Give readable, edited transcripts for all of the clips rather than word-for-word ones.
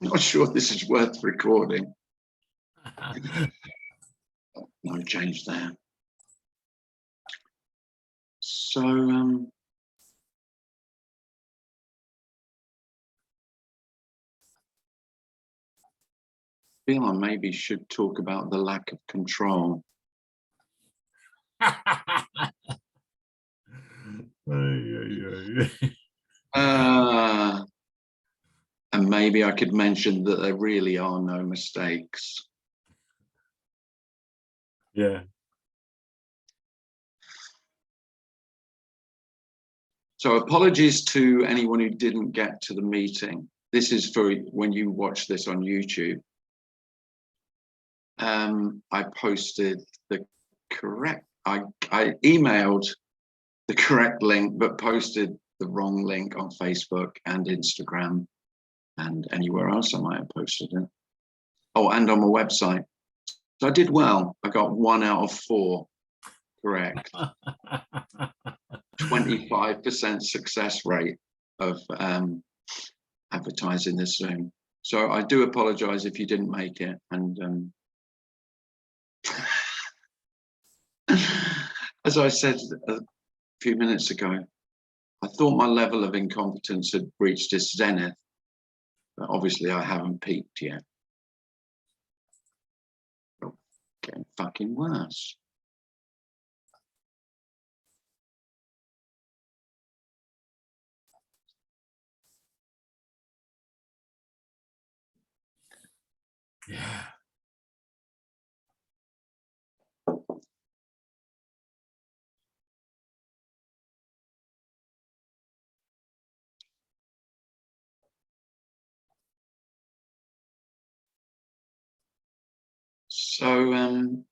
Not sure this is worth recording. No change there. So, I feel I maybe should talk about the lack of control. And maybe I could mention that there really are no mistakes. Yeah. So apologies to anyone who didn't get to the meeting. This is for when you watch this on YouTube. I posted the correct, I emailed the correct link, but posted the wrong link on Facebook and Instagram and anywhere else I might have posted it. Oh, and on my website. So I did well. I got 1 out of 4 correct. 25% success rate of advertising this Zoom. So I do apologize if you didn't make it. And as I said a few minutes ago, I thought my level of incompetence had reached its zenith, but obviously I haven't peaked yet. It's getting fucking worse. Yeah. So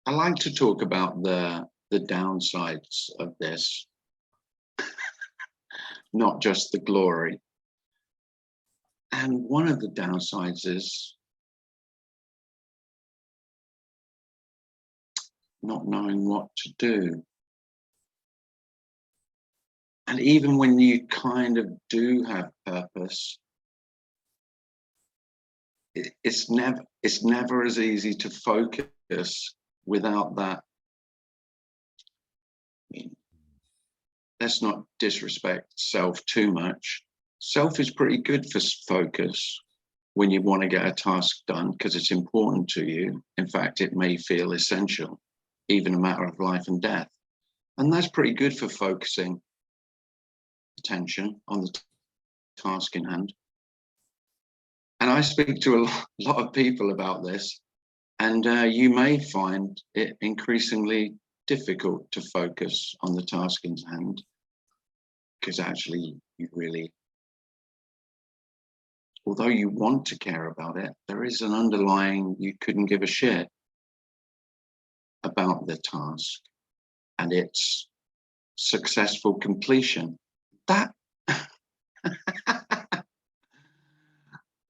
I like to talk about the downsides of this, not just the glory. And one of the downsides is not knowing what to do. And even when you kind of do have purpose, it's never as easy to focus without that. I mean, let's not disrespect self too much. Self is pretty good for focus when you want to get a task done because it's important to you. In fact, it may feel essential, even a matter of life and death. And that's pretty good for focusing attention on the task in hand. And I speak to a lot of people about this, and you may find it increasingly difficult to focus on the task in hand because actually you really, although you want to care about it, there is an underlying, you couldn't give a shit about the task and its successful completion. That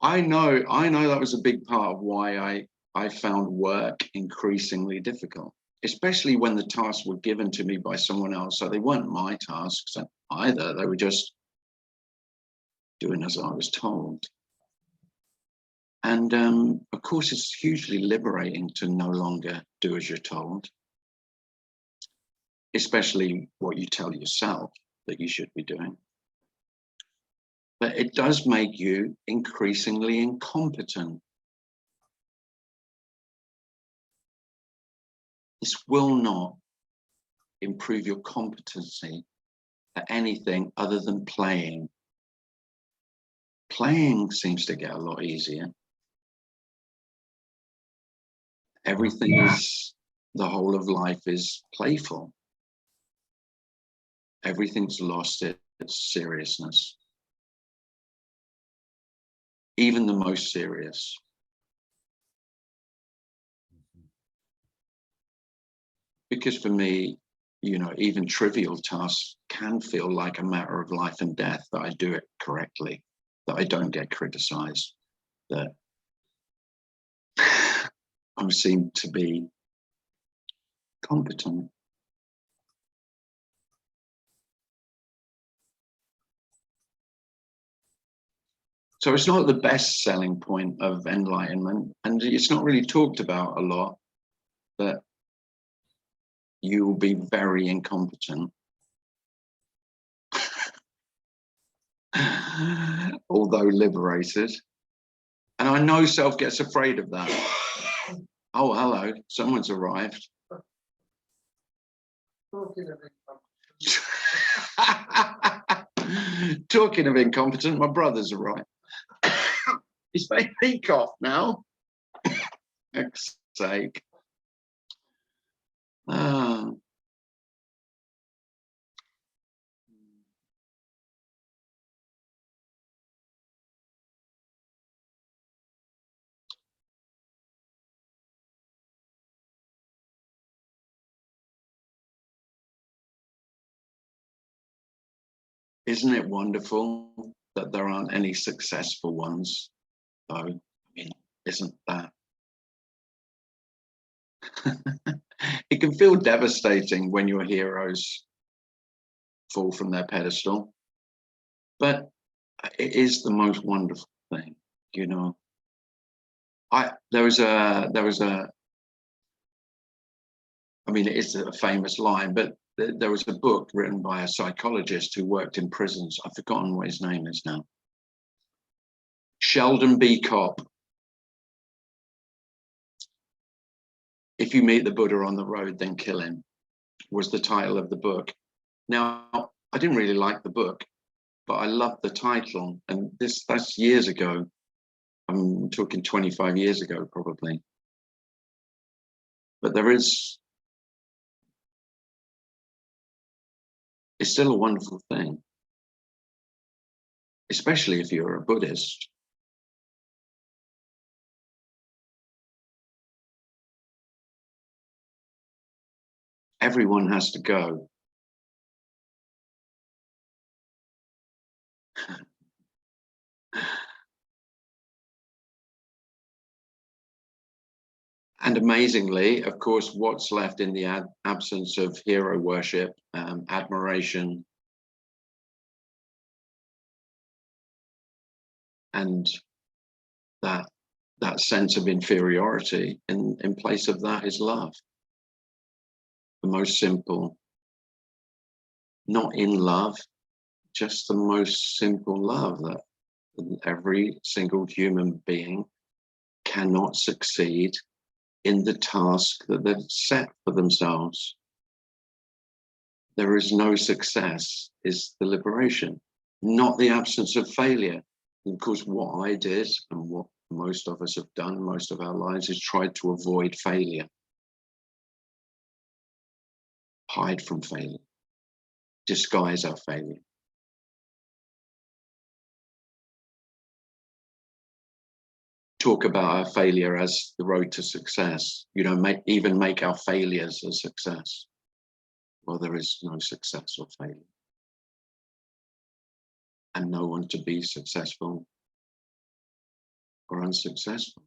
I know that was a big part of why I found work increasingly difficult, especially when the tasks were given to me by someone else. So they weren't my tasks either. They were just doing as I was told. And of course, it's hugely liberating to no longer do as you're told, especially what you tell yourself that you should be doing. But it does make you increasingly incompetent. This will not improve your competency at anything other than playing. Playing seems to get a lot easier. Everything is, the whole of life is playful. Everything's lost its seriousness. even the most serious. Because for me, you know, even trivial tasks can feel like a matter of life and death, that I do it correctly, that I don't get criticized, that I'm seen to be competent. So it's not the best selling point of enlightenment, and it's not really talked about a lot, that you will be very incompetent. Although liberated. And I know self gets afraid of that. Oh, hello, someone's arrived. Talking of incompetent, my brother's arrived. He's made me cough now. Heck's sake. Isn't it wonderful that there aren't any successful ones, though? I mean, isn't that? It can feel devastating when your heroes fall from their pedestal, but it is the most wonderful thing, you know. There was a I mean, it is a famous line, but there was a book written by a psychologist who worked in prisons. I've forgotten what his name is now. Sheldon B. Cobb. If you meet the Buddha on the road, then kill him, was the title of the book. Now, I didn't really like the book, but I loved the title. And that's years ago. I'm talking 25 years ago, probably. But it's still a wonderful thing, especially if you're a Buddhist. Everyone has to go. And amazingly, of course, what's left in the absence of hero worship, admiration, and that sense of inferiority, in place of that is love. The most simple, not in love, just the most simple love, that every single human being cannot succeed in the task that they've set for themselves. There is no success, is the liberation, not the absence of failure. And of course, what I did and what most of us have done most of our lives is tried to avoid failure, hide from failure, disguise our failure. Talk about our failure as the road to success, you know, even make our failures a success. Well, there is no success or failure. And no one to be successful or unsuccessful.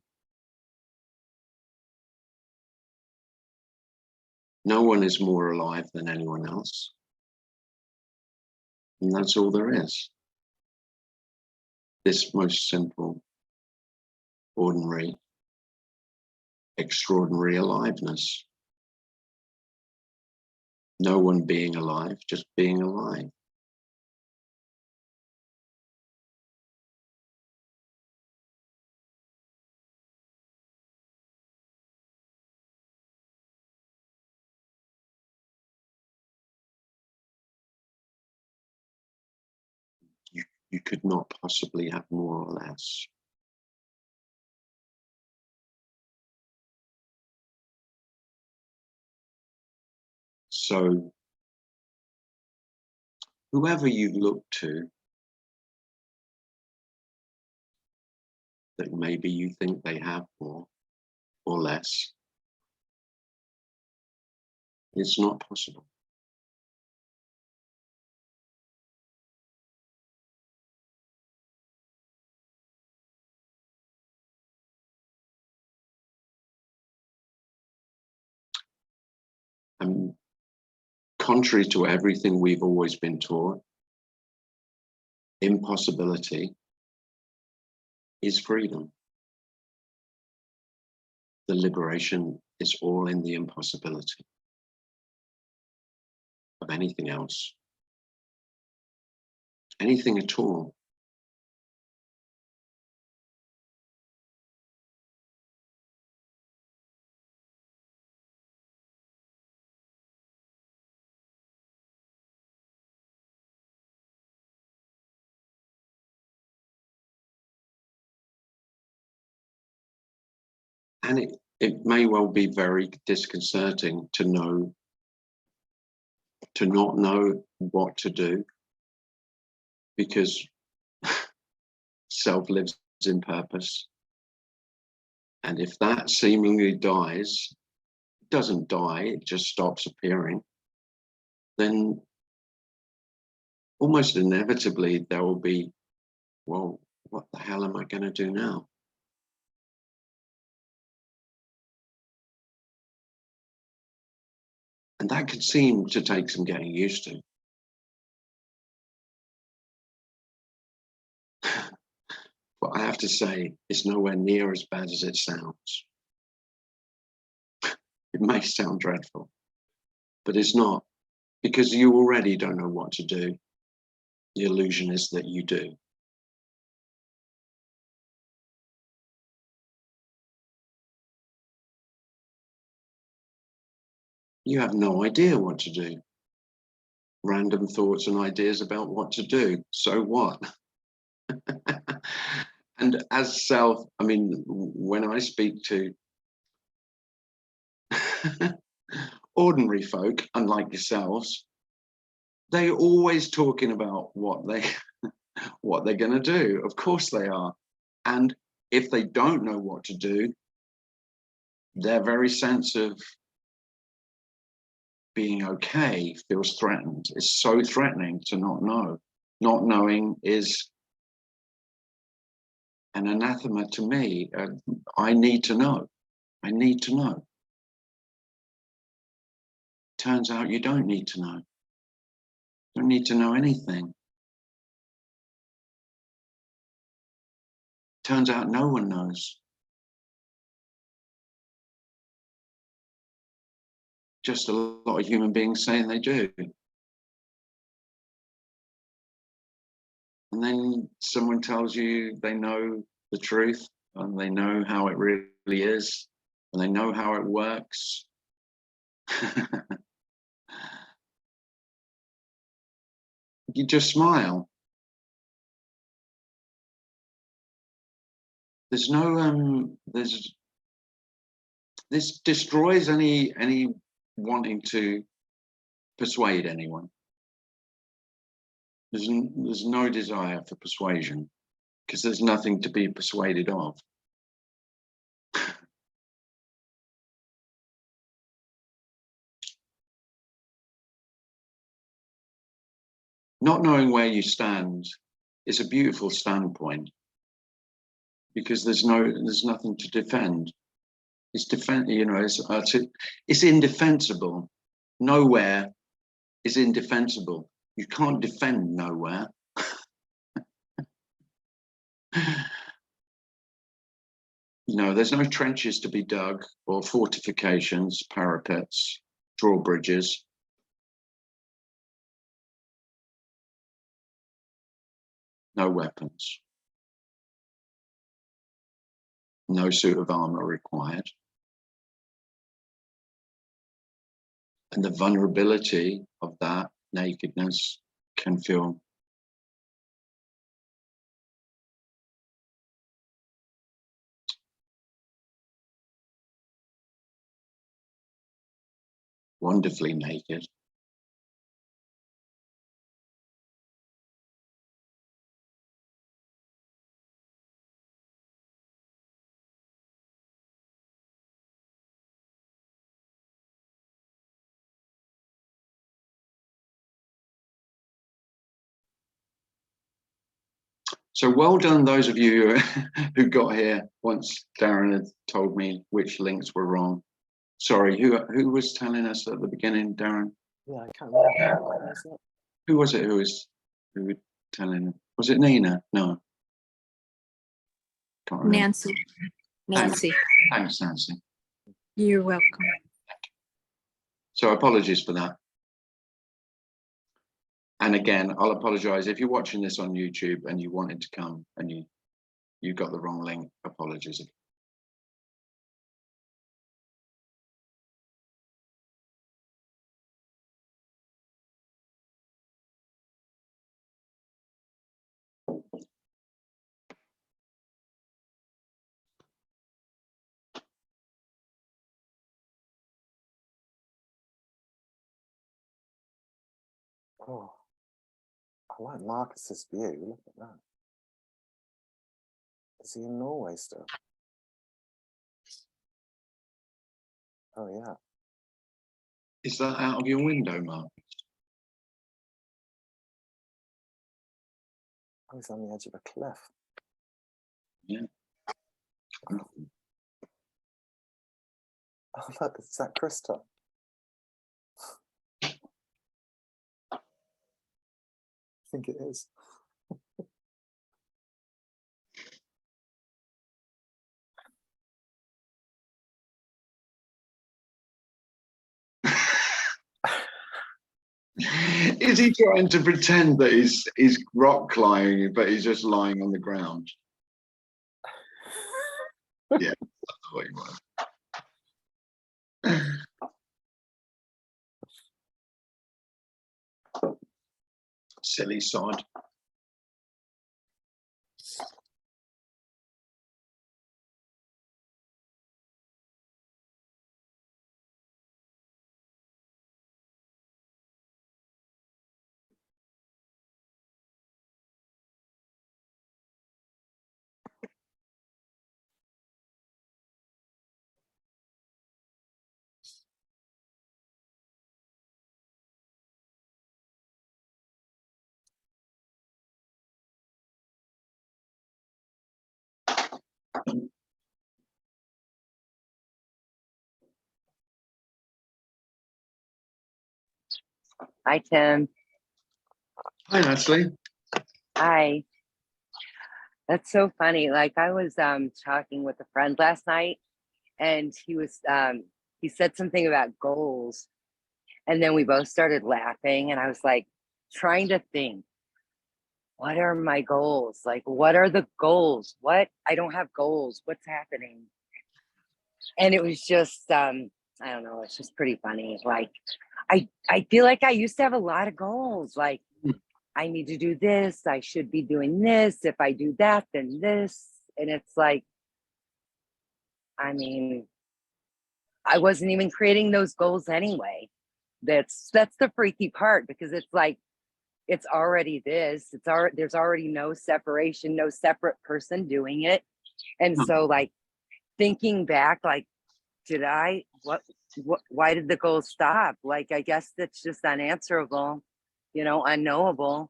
No one is more alive than anyone else. And that's all there is. This most simple, ordinary, extraordinary aliveness. No one being alive, just being alive. You could not possibly have more or less. So, whoever you look to, that maybe you think they have more or less. It's not possible. And contrary to everything we've always been taught, impossibility is freedom. The liberation is all in the impossibility of anything else, anything at all. And it may well be very disconcerting to know, to not know what to do, because self lives in purpose. And if that seemingly dies, it doesn't die, it just stops appearing, then almost inevitably there will be, well, what the hell am I going to do now? And that could seem to take some getting used to. But I have to say, it's nowhere near as bad as it sounds. It may sound dreadful, but it's not, because you already don't know what to do. The illusion is that you do. You have no idea what to do. Random thoughts and ideas about what to do. So what? And as self, I mean, when I speak to ordinary folk, unlike yourselves, they're always talking about what they're going to do. Of course they are. And if they don't know what to do, their very sense of being okay feels threatened. It's so threatening to not know. Not knowing is an anathema to me. I need to know. I need to know. Turns out you don't need to know. You don't need to know anything. Turns out no one knows. Just a lot of human beings saying they do. And then someone tells you they know the truth and they know how it really is and they know how it works. You just smile. There's no this destroys any wanting to persuade anyone. There's no desire for persuasion because there's nothing to be persuaded of. Not knowing where you stand is a beautiful standpoint because there's nothing to defend. It's it's indefensible. Nowhere is indefensible. You can't defend nowhere. There's no trenches to be dug or fortifications, parapets, drawbridges. No weapons. No suit of armor required. And the vulnerability of that nakedness can feel wonderfully naked. So well done, those of you who got here once Darren had told me which links were wrong. Sorry, who was telling us at the beginning, Darren? Yeah, I can't remember. What was it? Who was it who was telling? Was it Nina? No. Can't remember. Nancy. Nancy. Thanks, Nancy. You're welcome. So apologies for that. And again, I'll apologize if you're watching this on YouTube and you wanted to come and you got the wrong link. Apologies. Oh, I like Marcus's view. Look at that. Is he in Norway still? Oh, yeah. Is that out of your window, Mark? Oh, he's on the edge of a cliff. Yeah. Oh, look, is that Krista? I think it is. Is he trying to pretend that he's rock climbing, but he's just lying on the ground? Yeah, that's what he was. Silly sod. Hi, Tim. Hi, Natalie. Hi. That's so funny. Like I was talking with a friend last night and he said something about goals. And then we both started laughing and I was like trying to think, what are my goals? Like, what are the goals? What? I don't have goals. What's happening? And it was just I don't know, it's just pretty funny. Like I feel like I used to have a lot of goals. Like I need to do this. I should be doing this. If I do that, then this. And it's like, I mean, I wasn't even creating those goals anyway. That's the freaky part because it's like, it's already this. It's already, there's already no separation, no separate person doing it. And so like thinking back, like, did I, why did the goals stop? Like, I guess that's just unanswerable, you know, unknowable.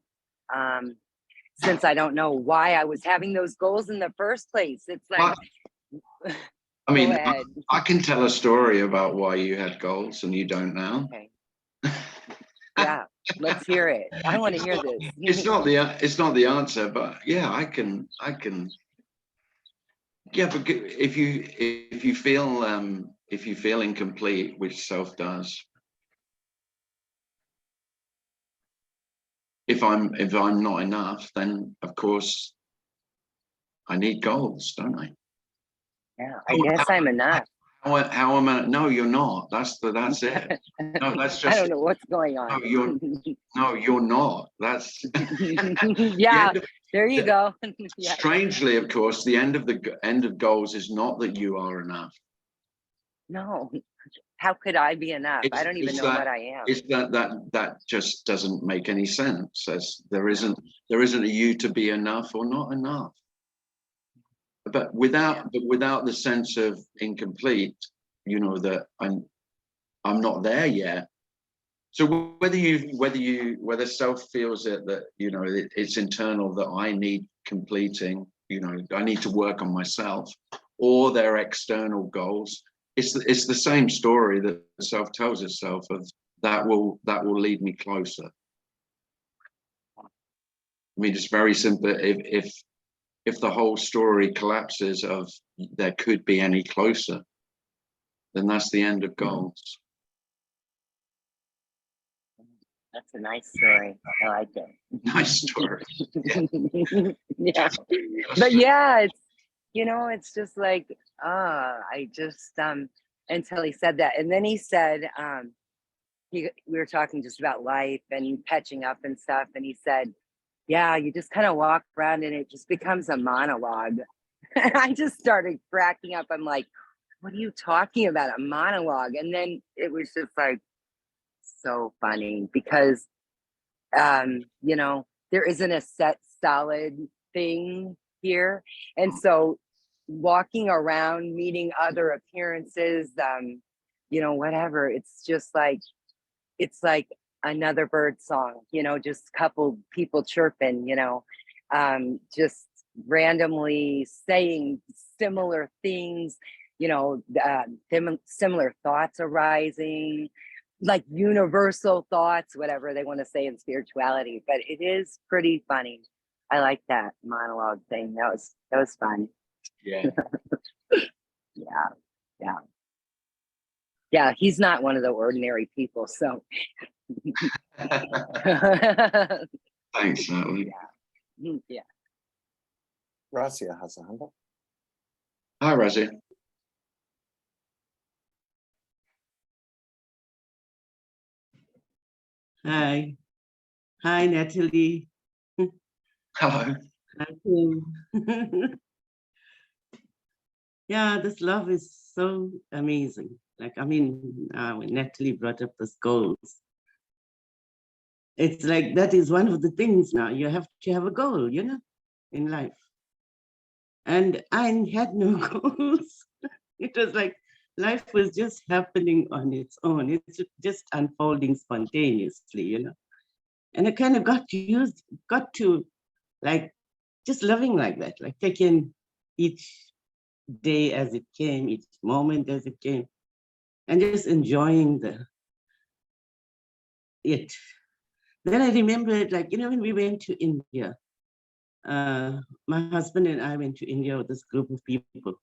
Since I don't know why I was having those goals in the first place. It's like, I mean, I can tell a story about why you had goals and you don't now. Okay. Yeah, let's hear it. I want to hear this. It's not the answer, but yeah, I can. Yeah, but if you feel incomplete, which self does. If I'm not enough, then of course I need goals, don't I? Yeah, I guess I'm enough. How am I? No, you're not. That's it. No, that's just. I don't know what's going on. No, you're not. That's. Yeah, there you go. Yeah. Strangely, of course, the end of goals is not that you are enough. No, how could I be enough? I don't even know what I am. It's that just doesn't make any sense. As there isn't a you to be enough or not enough. But without the sense of incomplete, you know, that I'm not there yet. So whether self feels it that, you know, it's internal that I need completing, I need to work on myself, or their external goals. It's the same story that the self tells itself of that will lead me closer. I mean, it's very simple. If the whole story collapses of there could be any closer, then that's the end of goals. That's a nice story. I like it. Nice story. Yeah. But yeah, it's just like, I just until he said that. And then he said, we were talking just about life and catching up and stuff, and he said, yeah, you just kind of walk around and it just becomes a monologue. I just started cracking up. I'm like, what are you talking about? A monologue? And then it was just like so funny because there isn't a set solid thing here. And so walking around, meeting other appearances, whatever, it's just like, it's like another bird song, just a couple people chirping, just randomly saying similar things, similar thoughts arising, like universal thoughts, whatever they want to say in spirituality. But it is pretty funny. I like that monologue thing. That was fun. Yeah. Yeah, he's not one of the ordinary people, so Thanks, Natalie. yeah. Razia has a hand up. Hi, Razzie. Hi. Hi, Natalie. Hello. Hi, Tim. Yeah, this love is so amazing. When Natalie brought up those goals, it's like that is one of the things now. You have to have a goal, in life. And I had no goals. It was like life was just happening on its own. It's just unfolding spontaneously, And I kind of got to like just loving like that, like taking each day as it came, each moment as it came, and just enjoying it. Then I remembered, when we went to India, my husband and I went to India with this group of people.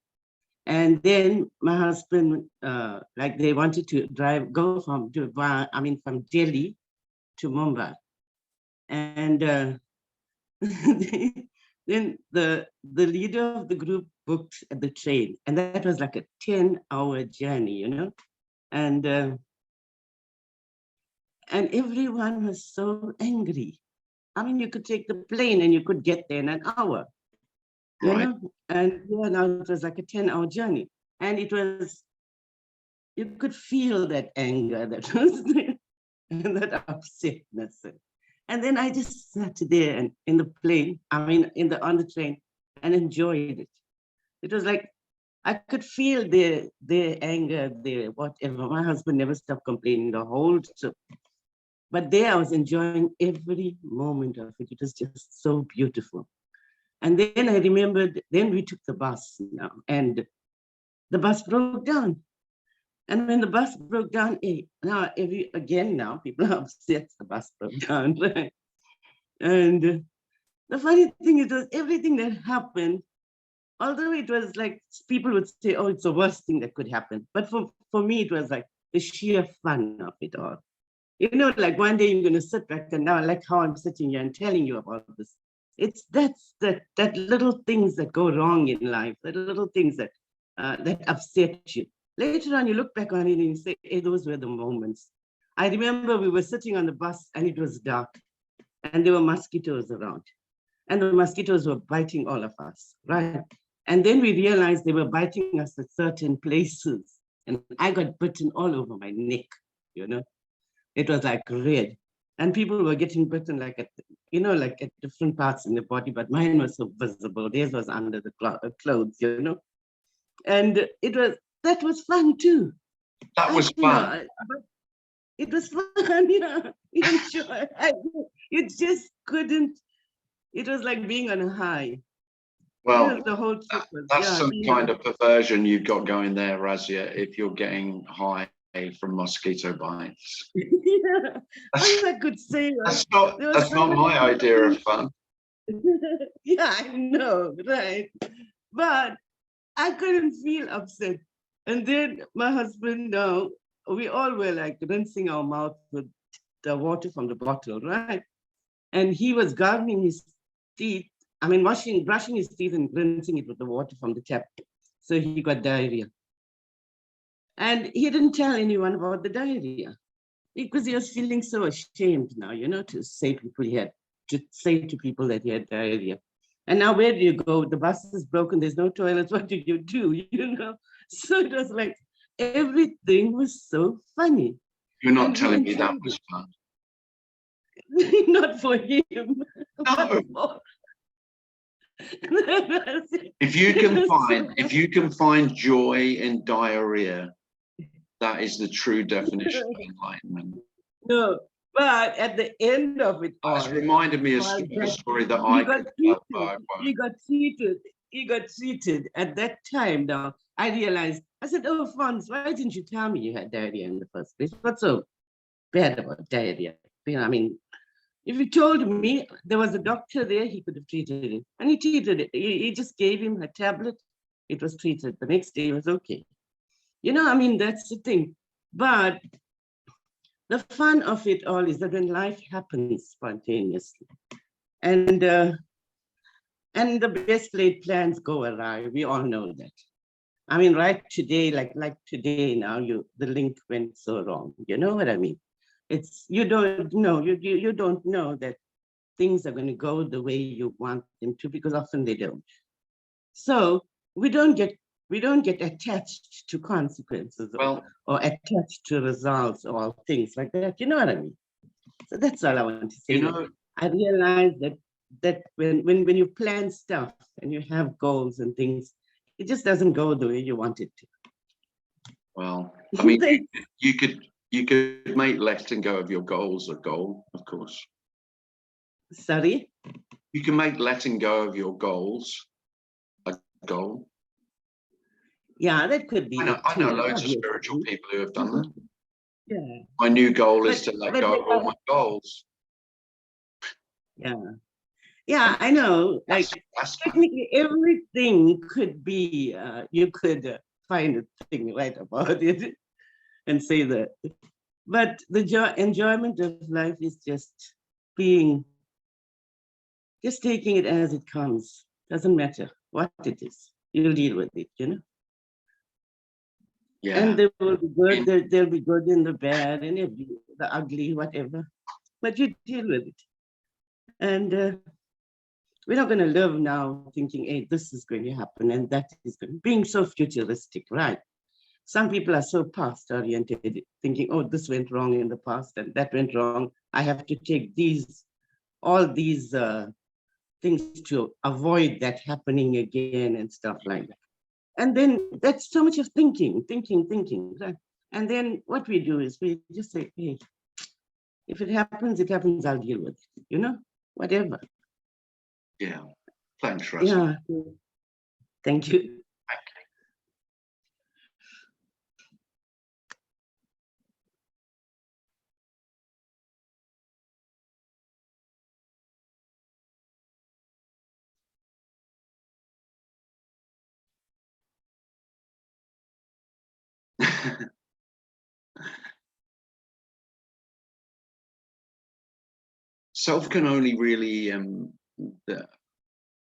And then my husband, they wanted to go from Delhi to Mumbai. And then the leader of the group booked the train, and that was like a 10-hour journey, and everyone was so angry. You could take the plane and you could get there in an hour, Right. And now it was like a 10-hour journey, and you could feel that anger that was there and that upsetness. And then I just sat there and in the plane, on the train, and enjoyed it. It was like I could feel their anger, their whatever. My husband never stopped complaining the whole trip. But there I was enjoying every moment of it. It was just so beautiful. And then I remembered, then we took the bus now, and the bus broke down. And when the bus broke down, now people are upset the bus broke down. And the funny thing is, everything that happened, although it was like people would say, oh, it's the worst thing that could happen. But for me, it was like the sheer fun of it all. Like one day you're going to sit back, and now like how I'm sitting here and telling you about this. That's that little things that go wrong in life, that little things that upset you. Later on, you look back on it and you say, hey, those were the moments. I remember we were sitting on the bus and it was dark and there were mosquitoes around, and the mosquitoes were biting all of us, right? And then we realized they were biting us at certain places, and I got bitten all over my neck, It was like red, and people were getting bitten like at different parts in the body, but mine was so visible. Theirs was under the clothes, And that was fun too. That was fun. It was fun, yeah. You just couldn't, It was like being on a high. Well, The whole trip was, that's yeah, some being kind on- of perversion you've got going there, Razia, if you're getting high from mosquito bites. Yeah. All I could say was, there was That's not my idea of fun. yeah, I know, right? But I couldn't feel upset. And then my husband, we all were like rinsing our mouth with the water from the bottle, right? And he was gargling his teeth, I mean, brushing his teeth and rinsing it with the water from the tap. So he got diarrhea. And he didn't tell anyone about the diarrhea because he was feeling so ashamed now, to say to people that he had diarrhea. And now where do you go? The bus is broken, there's no toilets, what do you do, So it was like, everything was so funny. You're not And we telling me that enjoyed was fun. it. Not for him. No. but for- If you can find joy in diarrhea, that is the true definition of enlightenment. No, but at the end of it all, It's reminded me of was a that story that he I got could tell, but I treated. won't. He got treated at that time. Now I realized, I said, "Oh, Franz, why didn't you tell me you had diarrhea in the first place? What's so bad about diarrhea? I mean, if you told me there was a doctor there, he could have treated it. And he treated it. He just gave him a tablet. It was treated. The next day it was okay. I mean, that's the thing. But the fun of it all is that when life happens spontaneously, and the best laid plans go awry, we all know that. I mean, right today, like today now, the link went so wrong. You know what I mean? You don't know, you don't know that things are going to go the way you want them to, because often they don't. So we don't get attached to consequences or attached to results or things like that. You know what I mean? So that's all I want to say. I realize that when you plan stuff and you have goals and things, it just doesn't go the way you want it to. Well, I mean, you could make letting go of your goals a goal, of course. Sorry? You can make letting go of your goals a goal. Yeah, that could be. I know loads of spiritual people who have done that. Yeah. My new goal is to let go of all my goals. Yeah. Yeah, I know. Like technically everything could be, you could find a thing right about it and say that. But the enjoyment of life is just taking it as it comes. Doesn't matter what it is. You'll deal with it, Yeah. And there will be good, there'll be good and the bad and the ugly, whatever. But you deal with it. And we're not going to live now thinking, hey, this is going to happen and that is going to being so futuristic, right? Some people are so past oriented, thinking, oh, this went wrong in the past and that went wrong. I have to take all these things to avoid that happening again and stuff like that. And then that's so much of thinking, right? And then what we do is we just say, hey, if it happens, I'll deal with it, whatever. Yeah. Thanks, Russ. Yeah. Thank you. Self can only really,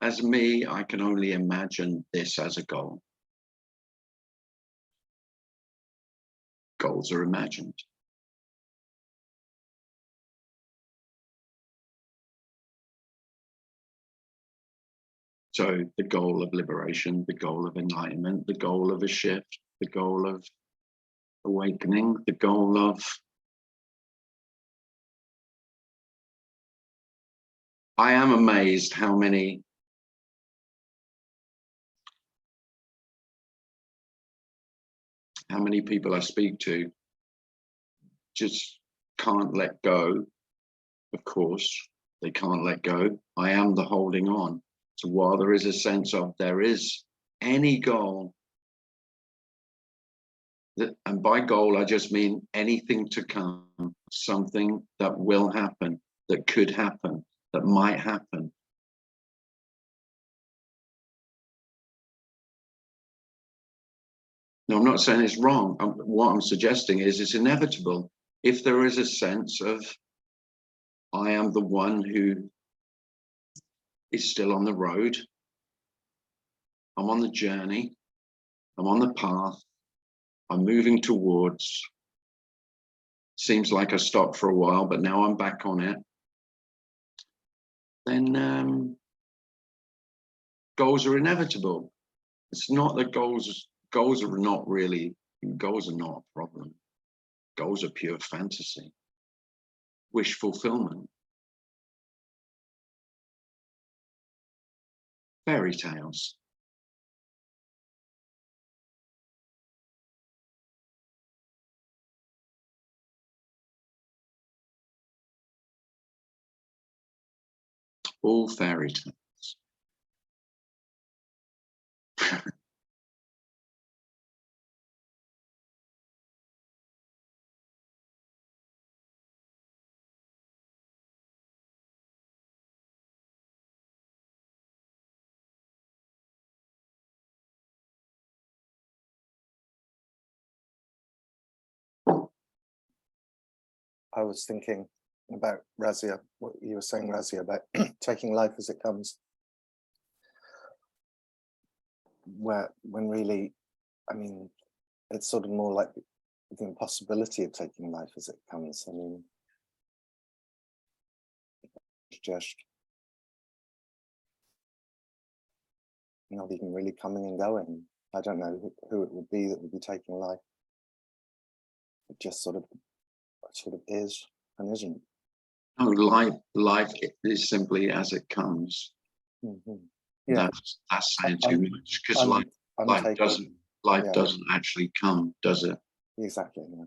as me, I can only imagine this as a goal. Goals are imagined. So the goal of liberation, the goal of enlightenment, the goal of a shift, the goal of awakening, the goal of I am amazed how many people I speak to just can't let go, of course, they can't let go. I am the holding on. So while there is a sense of there is any goal, and by goal, I just mean anything to come, something that will happen, that could happen, that might happen. No, I'm not saying it's wrong. What I'm suggesting is it's inevitable. If there is a sense of, I am the one who is still on the road, I'm on the journey, I'm on the path, I'm moving towards, seems like I stopped for a while, but now I'm back on it, then goals are inevitable. It's not that goals are not really, goals are not a problem. Goals are pure fantasy, wish fulfillment, fairy tales. All fairy tales. I was thinking about Razia, what you were saying, Razia, about taking life as it comes. When really, I mean, it's sort of more like the impossibility of taking life as it comes. I mean, just not even really coming and going. I don't know who it would be that would be taking life. It just sort of is and isn't. No, life is simply as it comes. Mm-hmm. Yeah, That's saying too much, because life doesn't actually come, does it? Exactly. Yeah.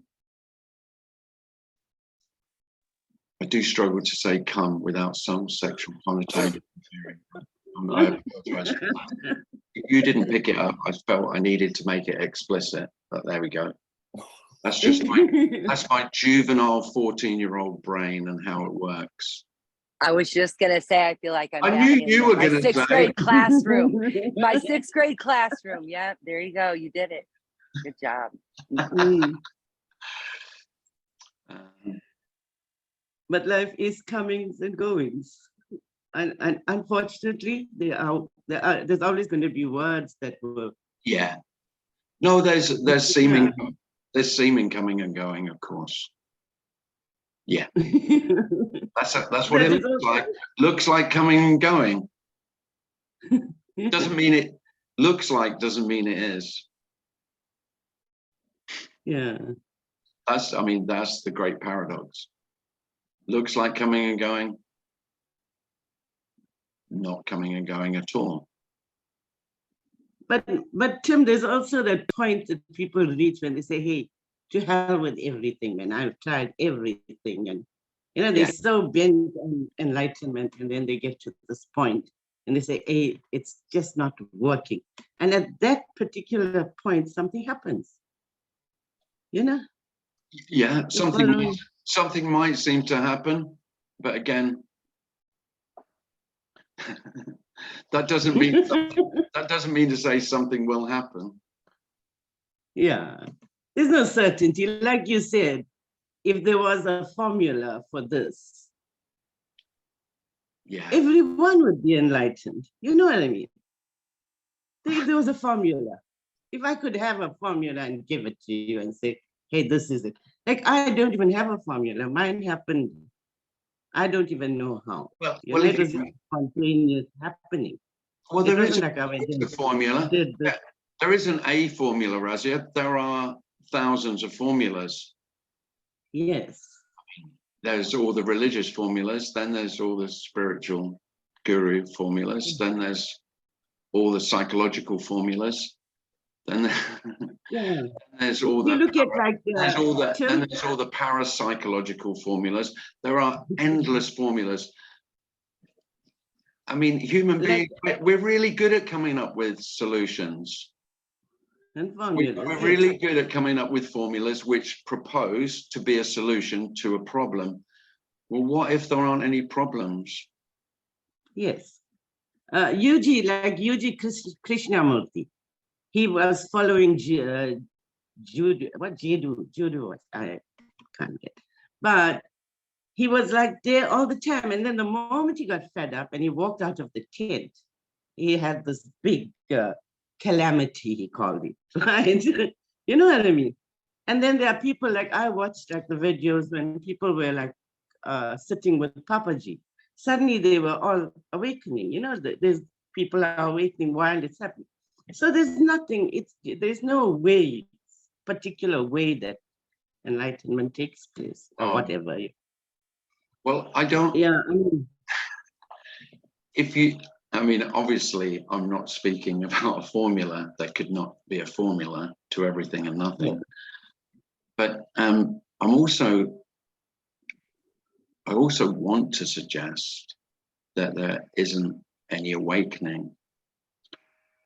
I do struggle to say come without some sexual connotation. I apologize for that. You didn't pick it up. I felt I needed to make it explicit, but there we go. That's just my juvenile 14-year-old brain and how it works. I was just gonna say, I feel like I'm I back knew in you were my gonna sixth say. grade classroom. My sixth grade classroom. Yeah, there you go. You did it. Good job. But life is comings and goings, and unfortunately, there's always going to be words that will. Yeah. No, there's seeming coming and going, of course. Yeah. That's what it looks like. Looks like coming and going. Doesn't mean it looks like, doesn't mean it is. Yeah. That's the great paradox. Looks like coming and going, not coming and going at all. But Tim, there's also that point that people reach when they say, hey, to hell with everything, man. I've tried everything. And they're so bent on enlightenment, and then they get to this point and they say, hey, it's just not working. And at that particular point, something happens. Yeah, something might seem to happen, but again, that doesn't mean to say something will happen. Yeah, there's no certainty. Like you said, if there was a formula for this, everyone would be enlightened. You know what I mean? If there was a formula, if I could have a formula and give it to you and say, hey, this is it. Like, I don't even have a formula. Mine happened. I don't even know how. Well, it was spontaneous happening. Well, there is a formula. There isn't a formula, Razia. There are thousands of formulas. Yes. There's all the religious formulas, then there's all the spiritual guru formulas, then there's all the psychological formulas, then there's all the there's all the parapsychological formulas. There are endless formulas. I mean, human Like- beings, we're really good at coming up with solutions. And formulas. We're yes. really good at coming up with formulas which propose to be a solution to a problem. Well, what if there aren't any problems? Yes. UG Krishnamurti, he was following Judo, Judo, I can't get. But he was like there all the time. And then the moment he got fed up and he walked out of the tent, he had this big calamity, he called it, right? You know what I mean? And then there are people like, I watched like the videos when people were like sitting with Papaji. Suddenly they were all awakening. You know, there's people are awakening while it's happening. So there's nothing, there's no way, particular way that enlightenment takes place or whatever. Well, I don't. Yeah, I mean, I mean, obviously, I'm not speaking about a formula. There could not be a formula to everything and nothing. Yeah. But I also want to suggest that there isn't any awakening.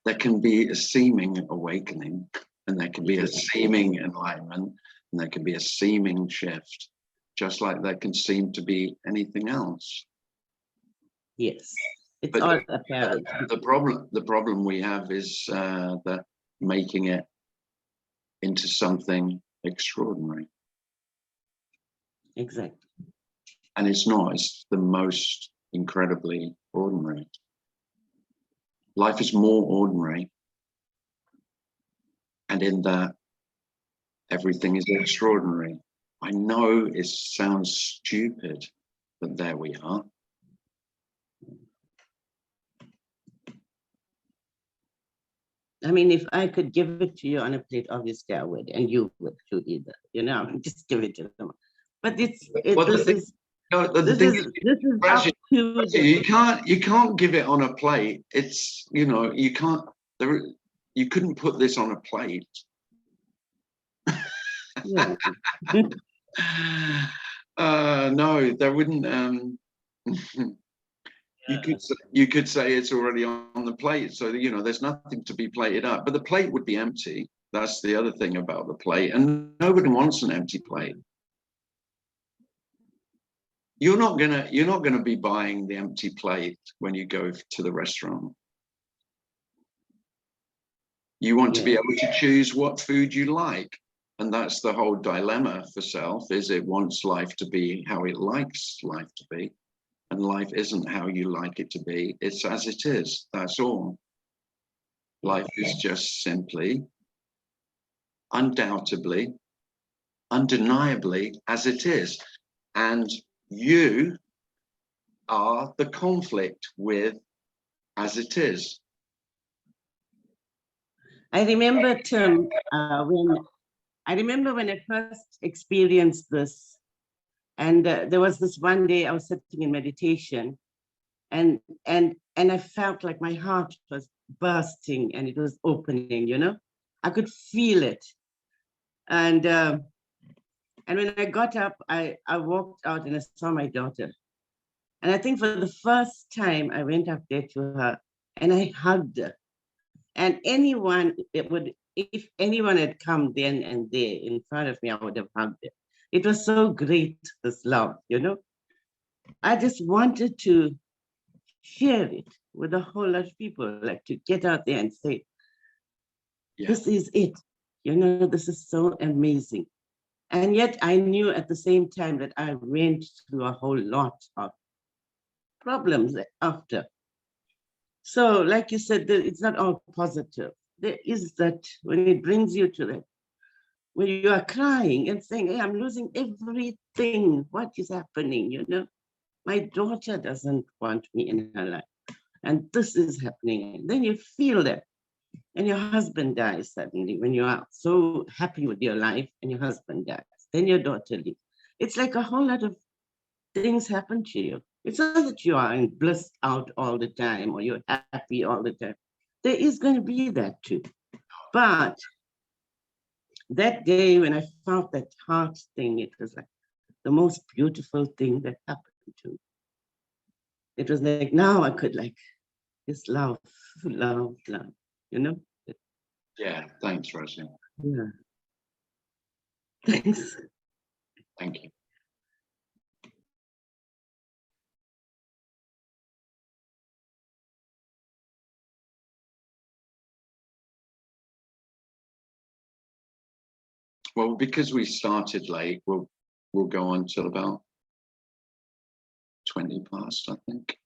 There can be a seeming awakening, and there can be a seeming enlightenment, and there can be a seeming shift, just like there can seem to be anything else. yes, it's But all apparent. the problem we have is that making it into something extraordinary, Exactly. and it's not. It's the most incredibly ordinary. Life is more ordinary, and in that, everything is extraordinary. I know it sounds stupid, but there we are. I mean, if I could give it to you on a plate, obviously I would, and you would too either. You know, just give it to them. But Well, this is No, the this thing is this is up Raji, to you can't give it on a plate. It's, you know, you can't. You couldn't put this on a plate. yeah. No, there wouldn't. You could say it's already on the plate, so you know there's nothing to be plated up. But the plate would be empty. That's the other thing about the plate, and nobody wants an empty plate. You're not gonna be buying the empty plate when you go to the restaurant. You want to be able to choose what food you like. And that's the whole dilemma for self, is it wants life to be how it likes life to be. And life isn't how you like it to be. It's as it is, that's all. Life is just simply, undoubtedly, undeniably as it is. And you are the conflict with as it is. I remember, Tim, when I first experienced this, and there was this one day I was sitting in meditation, and I felt like my heart was bursting and it was opening. You know, I could feel it, and when I got up, I walked out and I saw my daughter, and I think for the first time I went up there to her and I hugged her. And if anyone had come then and there in front of me, I would have hugged it. It was so great, this love, you know. I just wanted to share it with a whole lot of people, like to get out there and say, this is it. You know, this is so amazing. And yet I knew at the same time that I went through a whole lot of problems after. So like you said, it's not all positive. There is that when it brings you to that, when you are crying and saying, hey, I'm losing everything. What is happening? You know, my daughter doesn't want me in her life. And this is happening. And then you feel that. And your husband dies suddenly when you are so happy with your life and your husband dies. Then your daughter leaves. It's like a whole lot of things happen to you. It's not that you are in bliss out all the time or you're happy all the time. There is going to be that too. But that day when I felt that heart thing, it was like the most beautiful thing that happened to me. it was like now I could like just love, love, love, you know? Yeah, thanks, Rosie. Yeah. Thanks. Thank you. Well, because we started late, we'll go on till about 20 past, I think.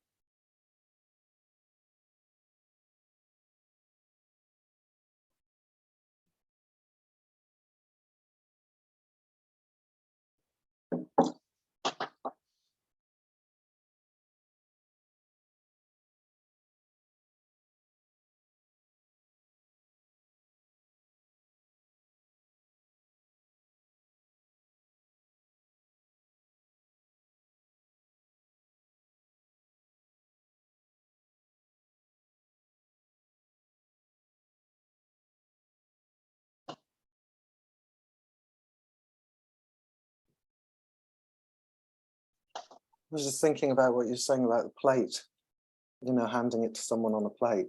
I was just thinking about what you're saying about the plate, you know, handing it to someone on a plate.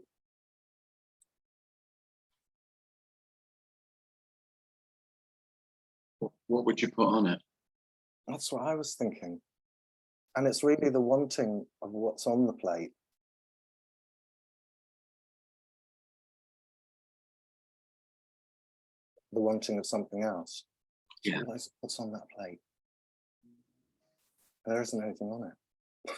What would you put on it? That's what I was thinking. And it's really the wanting of what's on the plate. The wanting of something else. Yeah. What's on that plate? There isn't anything on it.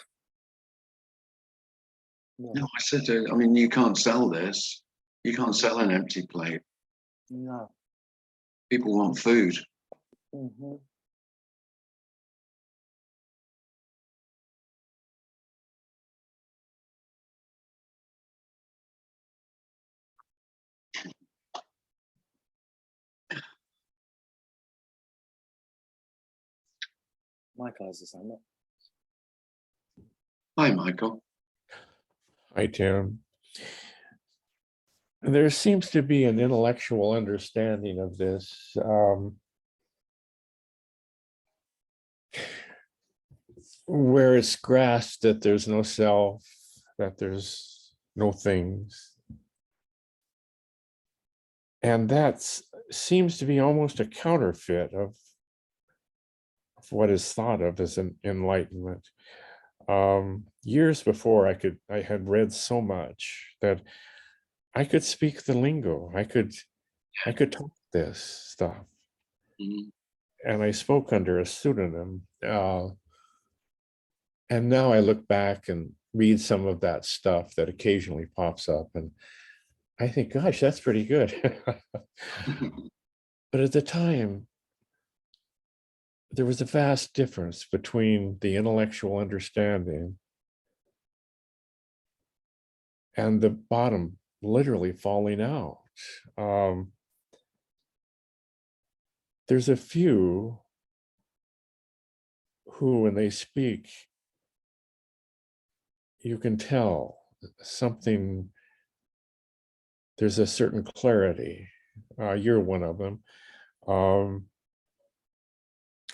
No, I said, I mean, you can't sell this. You can't sell an empty plate. No. People want food. Mm-hmm. Michael has his hand up. Hi, Michael. Hi, Tim. There seems to be an intellectual understanding of this. Where it's grasped that there's no self, that there's no things. And that seems to be almost a counterfeit of what is thought of as an enlightenment. Years before, I had read so much that I could speak the lingo. I could talk this stuff. Mm-hmm. And I spoke under a pseudonym. And now I look back and read some of that stuff that occasionally pops up, and I think, gosh, that's pretty good. But at the time, there was a vast difference between the intellectual understanding and the bottom literally falling out. There's a few who, when they speak, you can tell something, there's a certain clarity. You're one of them.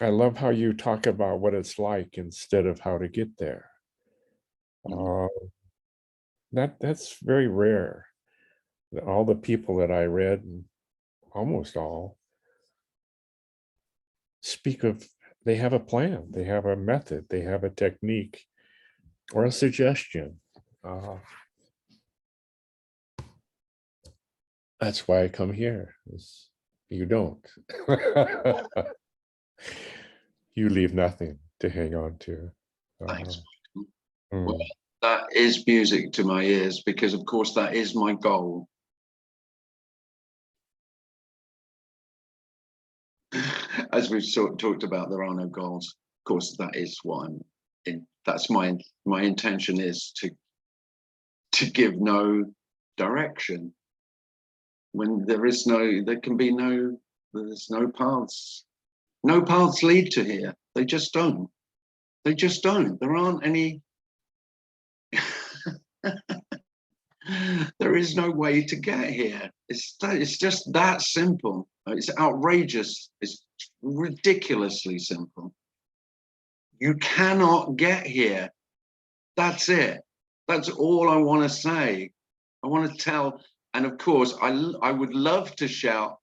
I love how you talk about what it's like instead of how to get there. That's very rare. All the people that I read, almost all, speak of, they have a plan, they have a method, they have a technique or a suggestion. That's why I come here. You don't. You leave nothing to hang on to. Thanks. Well, that is music to my ears, because of course that is my goal. As we've talked about, there are no goals. Of course, that is what I'm in. That's my intention, is to give no direction. When there's no paths. No paths lead to here. They just don't. They just don't. There aren't any. There is no way to get here. It's just that simple. It's outrageous. It's ridiculously simple. You cannot get here That's it. That's all I want to say. I want to tell, and of course, I would love to shout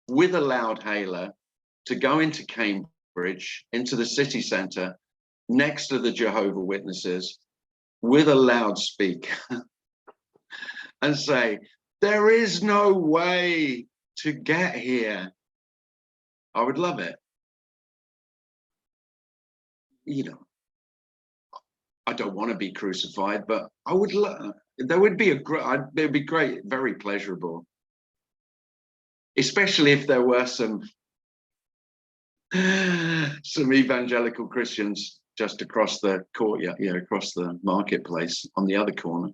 with a loud hailer to go into Cambridge, into the city centre, next to the Jehovah Witnesses, with a loudspeaker, and say, there is no way to get here. I would love it. You know, I don't want to be crucified, but I would love, there would be it'd be great, very pleasurable. Especially if there were some evangelical Christians just across the courtyard, you know, across the marketplace on the other corner.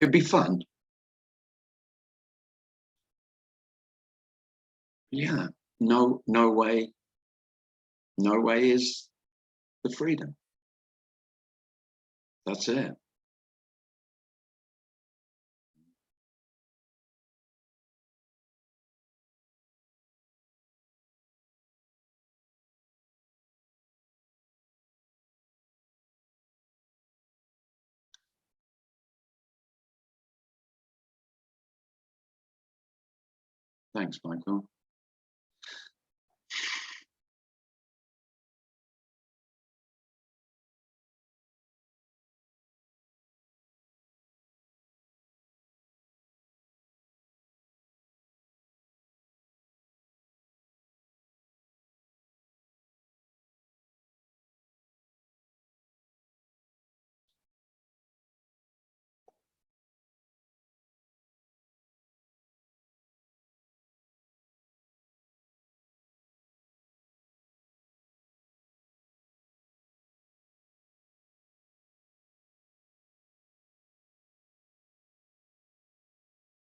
It'd be fun. Yeah, no way is the freedom. That's it. Thanks, Michael.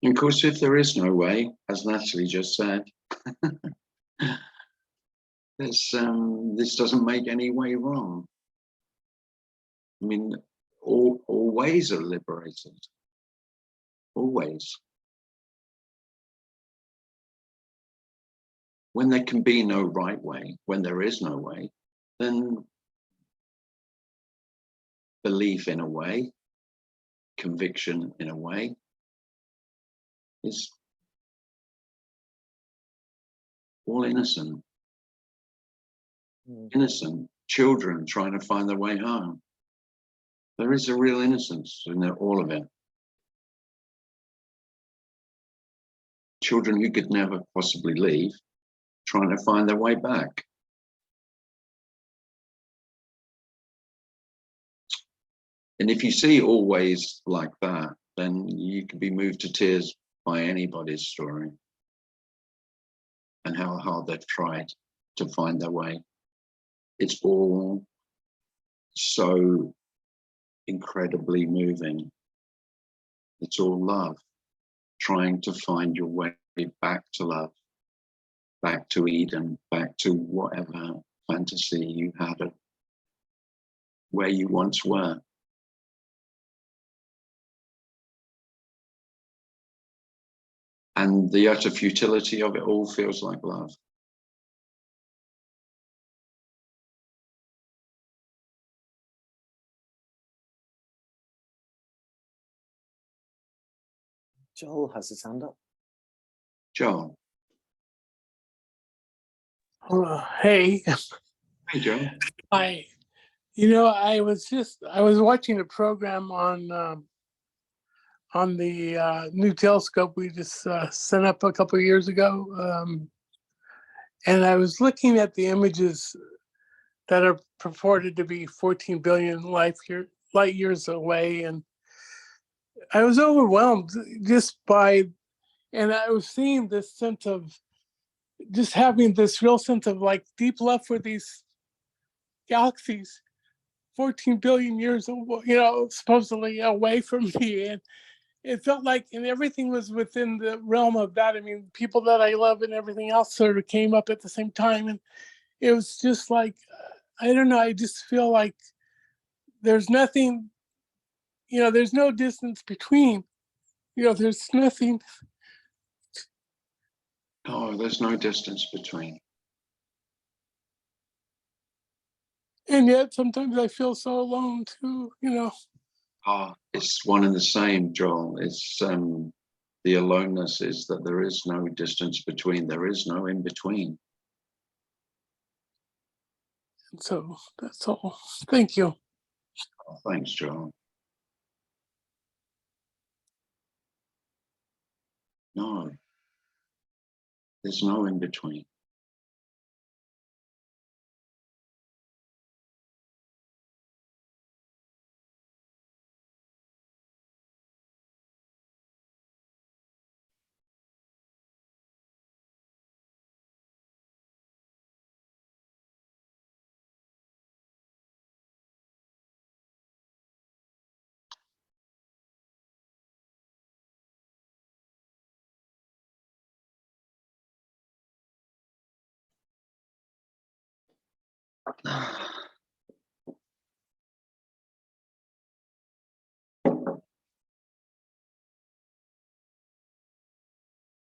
And of course, if there is no way, as Natalie just said, this doesn't make any way wrong. I mean, all ways are liberated. Always. When there can be no right way, when there is no way, then belief in a way, conviction in a way, is all innocent. Innocent children trying to find their way home. There is a real innocence in all of it. Children who could never possibly leave, trying to find their way back. And if you see always like that, then you can be moved to tears by anybody's story and how hard they've tried to find their way. It's all so incredibly moving. It's all love, trying to find your way back to love, back to Eden, back to whatever fantasy you had of where you once were. And the utter futility of it all feels like love. Joel has his hand up. Joel. Hey, Hey, Joel. I, I was watching a program on the new telescope we just sent up a couple of years ago, and I was looking at the images that are purported to be 14 billion light years away, and I was overwhelmed just by, and I was seeing this sense of just having this real sense of like deep love for these galaxies 14 billion years, supposedly away from me. And it felt like, and everything was within the realm of that. I mean, people that I love and everything else sort of came up at the same time. And it was just like, I don't know, I just feel like there's nothing, there's no distance between, there's nothing. Oh, there's no distance between. And yet sometimes I feel so alone too, you know. It's one and the same, Joel. It's the aloneness is that there is no distance between, there is no in between. So that's all. Thank you. Thanks, Joel. No, there's no in between.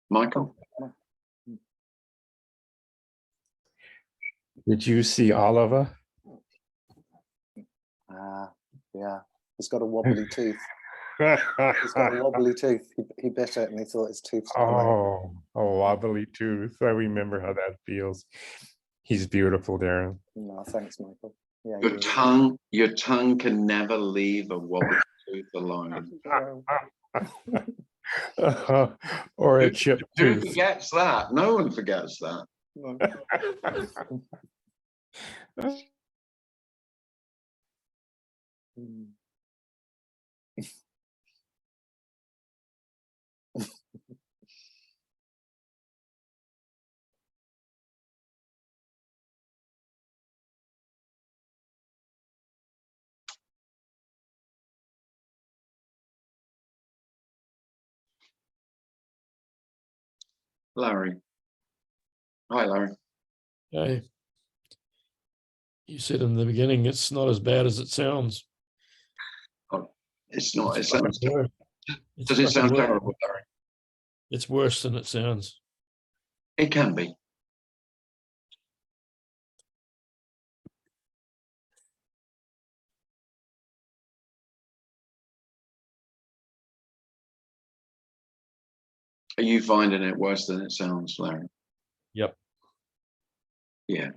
Michael? Did you see Oliver? Yeah, he's got a wobbly tooth. He's got a wobbly tooth. He bit it and he thought his tooth. Oh, a wobbly tooth. I remember how that feels. He's beautiful, Darren. No, thanks, Michael. Yeah, Your tongue can never leave a wobbly tooth alone. Or a chipped Who tooth. forgets that? No one forgets that. Larry. Hi, Larry. Hey, you said in the beginning it's not as bad as it sounds. Oh, it's not. It sounds. Worse. It's Does it sound fucking worse. terrible, Larry? It's worse than it sounds. It can be. Are you finding it worse than it sounds, Larry? Yep. Yeah.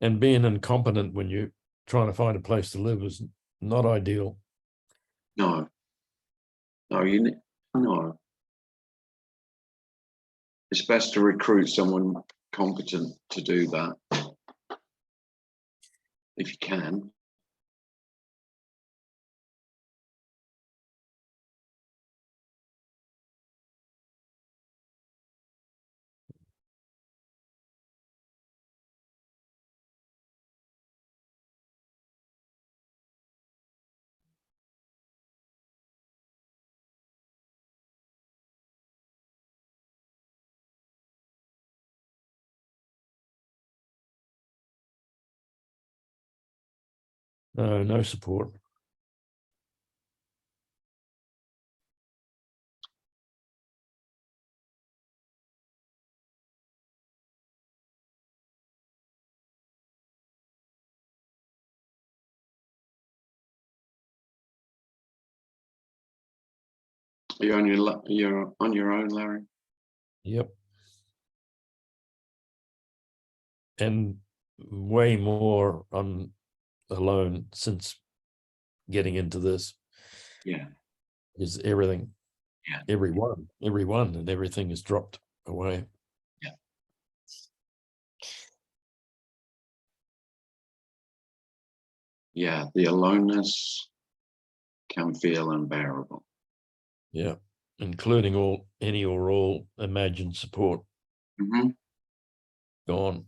And being incompetent when you're trying to find a place to live is not ideal. No. No, no. It's best to recruit someone competent to do that. If you can. No support. You're on your own, Larry. Yep. And way more alone since getting into this. Yeah. Is everything. Yeah. Everyone and everything is dropped away. Yeah. Yeah, the aloneness can feel unbearable. Yeah. Including any or all imagined support. Mm-hmm. Gone.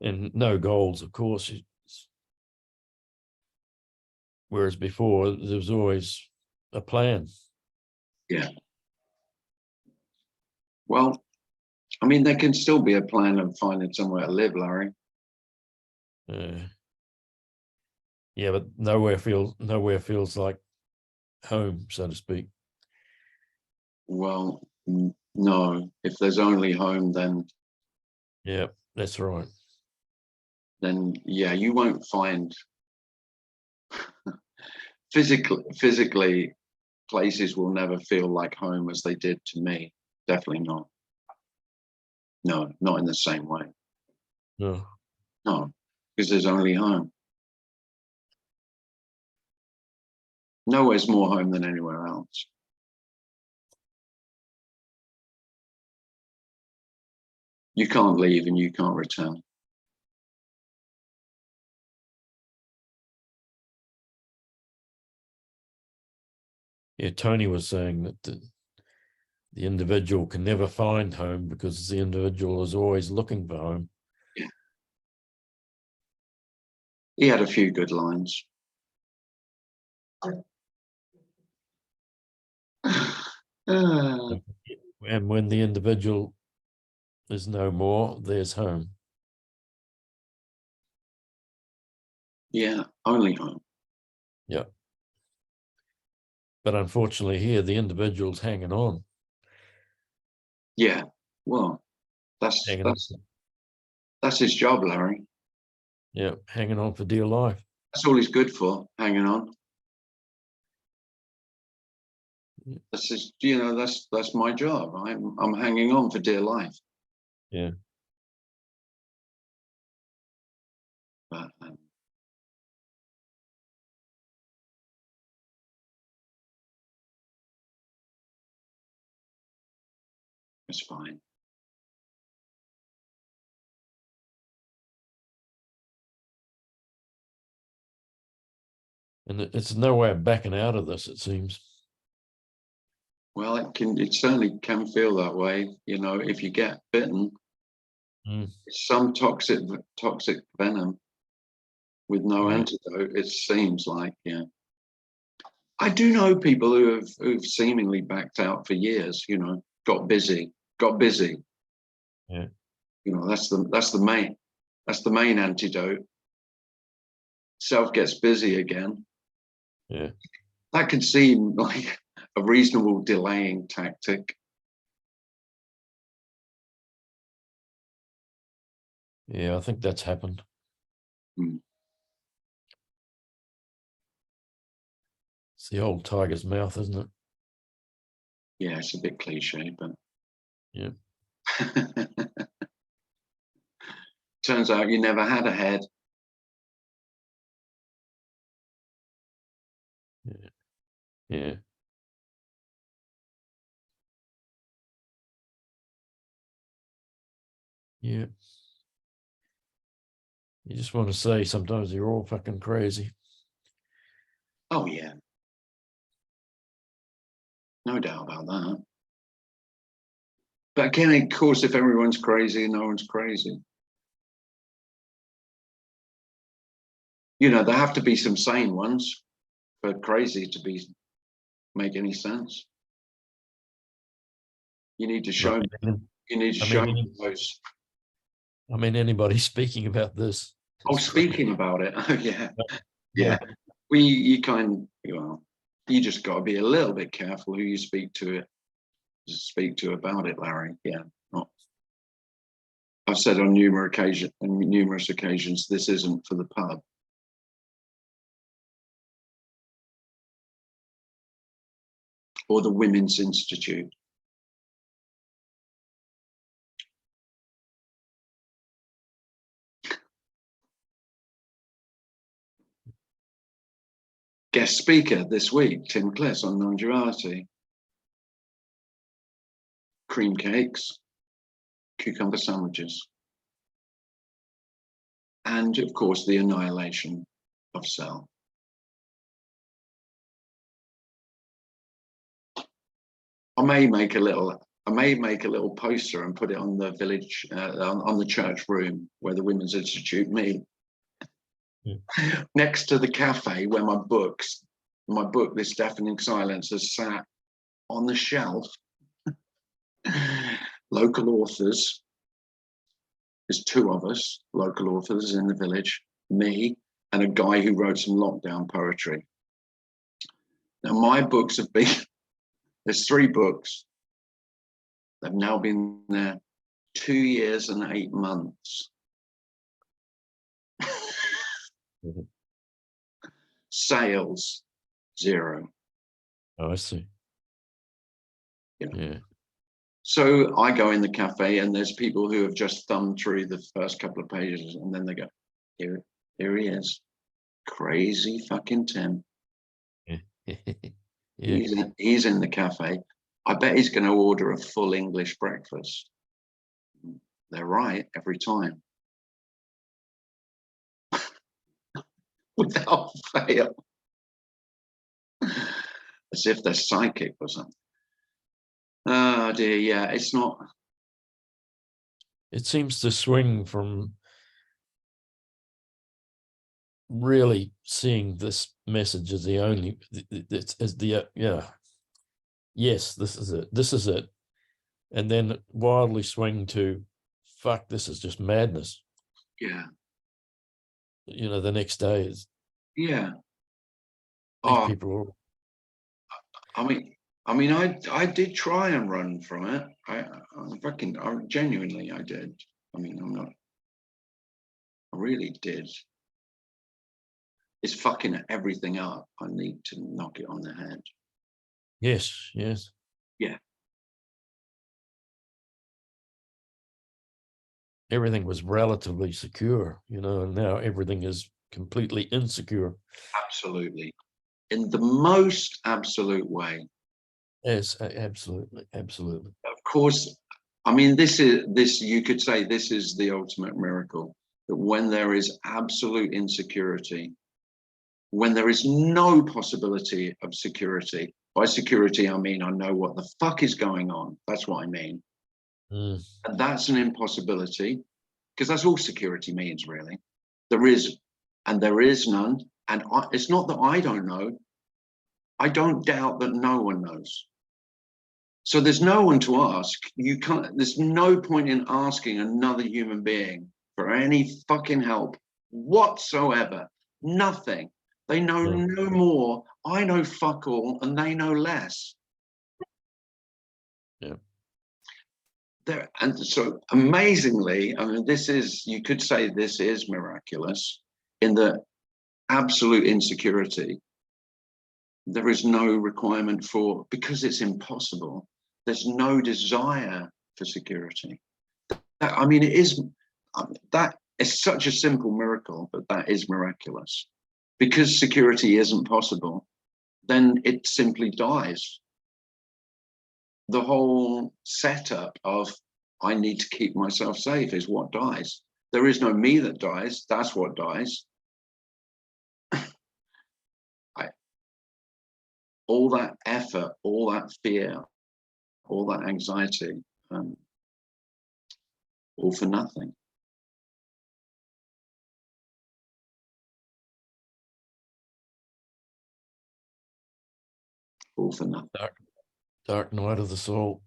And no goals, of course. Whereas before, there was always a plan. Yeah. Well, I mean, there can still be a plan of finding somewhere to live, Larry. Yeah, but nowhere feels like home, so to speak. Well, no. If there's only home, Yeah, that's right. then yeah, you won't find physically places will never feel like home as they did to me. Definitely not. No, not in the same way. No. No, because there's only home. Nowhere's more home than anywhere else. You can't leave and you can't return. Yeah, Tony was saying that the individual can never find home because the individual is always looking for home. Yeah. He had a few good lines. And when the individual is no more, there's home. Yeah, only home. Yeah. But unfortunately here, the individual's hanging on. Yeah, well, that's Hanging on. that's his job, Larry. Yeah, hanging on for dear life. That's all he's good for, hanging on. Yeah. This is, you know, that's my job. I'm hanging on for dear life. Yeah. But it's fine. And it's no way of backing out of this, it seems. Well, it certainly can feel that way, you know, if you get bitten. It's some toxic venom with no antidote, it seems like, yeah. I do know people who've seemingly backed out for years, you know, got busy. Yeah. You know, that's the main antidote. Self gets busy again. Yeah. That could seem like a reasonable delaying tactic. Yeah, I think that's happened. It's the old tiger's mouth, isn't it? Yeah, it's a bit cliche, but yeah. Turns out you never had a head. Yeah. Yeah. Yeah. You just want to say sometimes you're all fucking crazy. Oh yeah. No doubt about that. But again, of course, if everyone's crazy, no one's crazy. You know, there have to be some sane ones for crazy to make any sense. You need to show those. I mean, anybody speaking about this. Oh, speaking about it. Oh, yeah. Yeah. You just got to be a little bit careful who you speak to about it, Larry. Yeah. I've said on numerous occasions, this isn't for the pub. Or the Women's Institute. Guest speaker this week, Tim Cliss on Nonduality. Cream cakes, cucumber sandwiches. And of course, the annihilation of self. I may make a little poster and put it on the village, on the church room where the Women's Institute meet. Next to the cafe where my book, This Deafening Silence, has sat on the shelf. Local authors. There's two of us, local authors in the village, me and a guy who wrote some lockdown poetry. Now my books have been, there's 3 books. They've now been there 2 years and 8 months. Mhm. Sales, 0. Oh, I see. You know. Yeah. So I go in the cafe and there's people who have just thumbed through the first couple of pages and then they go, here he is. Crazy fucking Tim. Yeah. He's in the cafe. I bet he's going to order a full English breakfast. They're right every time. Without fail. As if they're psychic or something. Oh dear, yeah, it's not. It seems to swing from really seeing this message as the only, as the, yeah, yes, this is it. And then wildly swing to, fuck, this is just madness. Yeah. You know, the next day is, Yeah. these Oh, people are, I mean, I did try and run from it. I genuinely, I did. I mean, I really did. It's fucking everything up. I need to knock it on the head. yes, yes. Yeah. Everything was relatively secure, you know, and now everything is completely insecure. Absolutely. In the most absolute way. Yes, absolutely, absolutely. Of course, I mean, you could say this is the ultimate miracle, that when there is absolute insecurity, when there is no possibility of security, by security, I mean, I know what the fuck is going on. That's what I mean. Mm. And that's an impossibility, because that's all security means, really. There is, and there is none. And it's not that I don't know. I don't doubt that no one knows. So there's no one to ask. You can't, there's no point in asking another human being for any fucking help whatsoever. Nothing. They know no more. I know fuck all, and they know less. Yeah. There, and so amazingly, I mean, this is, you could say this is miraculous in the absolute insecurity. There is no requirement for, because it's impossible, there's no desire for security. I mean, it is, that is such a simple miracle, but that is miraculous. Because security isn't possible, then it simply dies. The whole setup of I need to keep myself safe is what dies. There is no me that dies, that's what dies. All that effort, all that fear, all that anxiety, all for nothing. All for nothing. Dark night of the soul.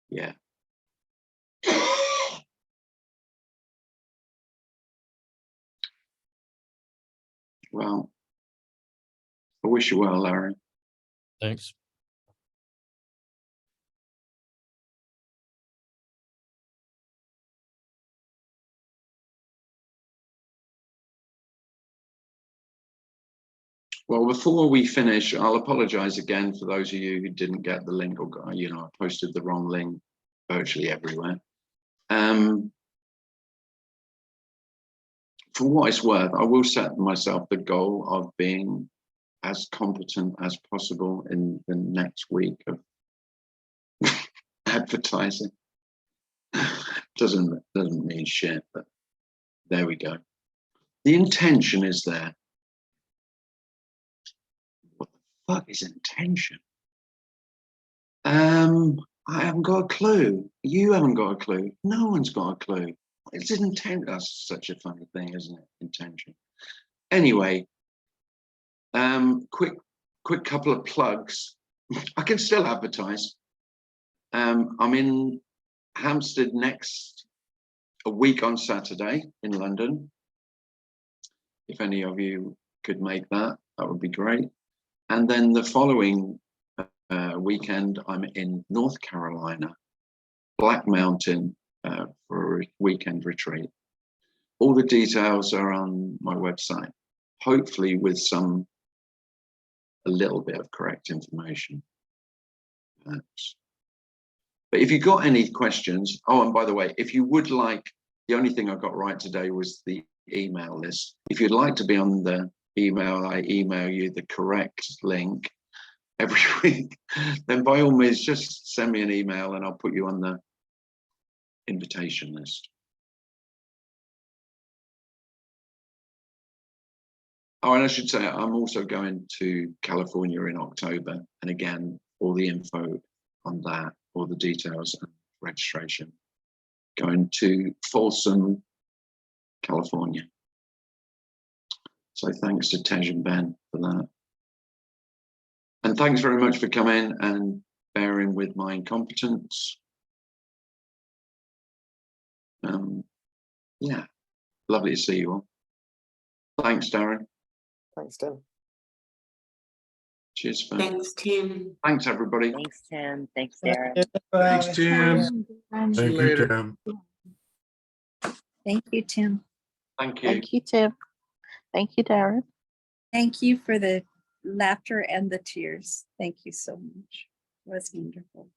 Yeah. Well, I wish you well, Larry. Thanks. Well, before we finish, I'll apologize again for those of you who didn't get the link, or, you know, I posted the wrong link virtually everywhere. For what it's worth, I will set myself the goal of being as competent as possible in the next week of advertising. Doesn't mean shit, but there we go. The intention is there. What the fuck is intention? I haven't got a clue. You haven't got a clue. No one's got a clue. It's intent. That's such a funny thing, isn't it? Intention. Anyway, quick couple of plugs. I can still advertise. I'm in Hampstead next a week on Saturday in London. If any of you could make that, that would be great. And then the following weekend, I'm in North Carolina, Black Mountain, for a weekend retreat. All the details are on my website, hopefully with a little bit of correct information. Perhaps. But if you've got any questions, oh, and by the way, if you would like, the only thing I got right today was the email list. If you'd like to be on the email, I email you the correct link every week, then by all means, just send me an email and I'll put you on the invitation list. Oh, and I should say, I'm also going to California in October. And again, all the info on that, all the details and registration, going to Folsom, California. So thanks to Tej and Ben for that. And thanks very much for coming and bearing with my incompetence. Yeah, lovely to see you all. Thanks, Darren. Thanks, Tim. Cheers, Phil. Thanks, Tim. Thanks, everybody. Thanks, Tim. Thanks, Darren. Thanks, Tim. Thank See you later. Tim. you, Tim. Thank you. Thank you, Tim. Thank you, Darren. Thank you for the laughter and the tears. Thank you so much. It was wonderful.